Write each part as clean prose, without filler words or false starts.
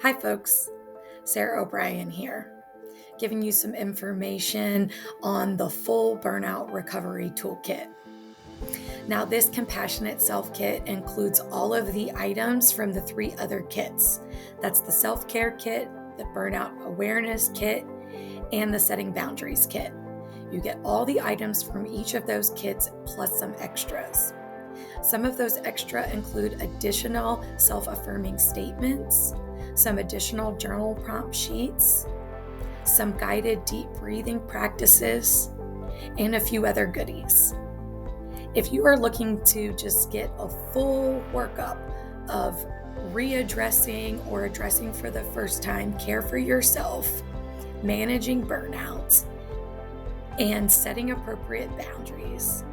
Hi, folks. Sarah O'Brien here, giving you some information on the full Burnout Recovery Toolkit. Now, this Compassionate Self Kit includes all of the items from the 3 other kits. That's the Self Care Kit, the Burnout Awareness Kit, and the Setting Boundaries Kit. You get all the items from each of those kits plus some extras. Some of those extra include additional self-affirming statements, some additional journal prompt sheets, some guided deep breathing practices, and a few other goodies. If you are looking to just get a full workup of readdressing or addressing for the first time care for yourself, managing burnout, and setting appropriate boundaries,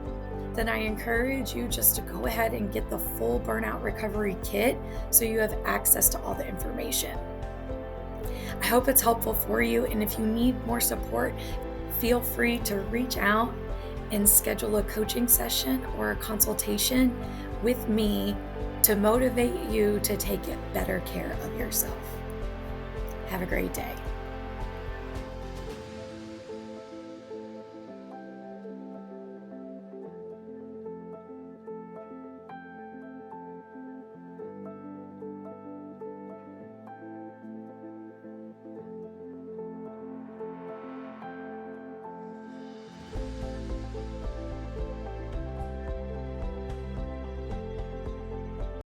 then I encourage you just to go ahead and get the full Burnout Recovery Kit so you have access to all the information. I hope it's helpful for you, and if you need more support, feel free to reach out and schedule a coaching session or a consultation with me to motivate you to take better care of yourself. Have a great day.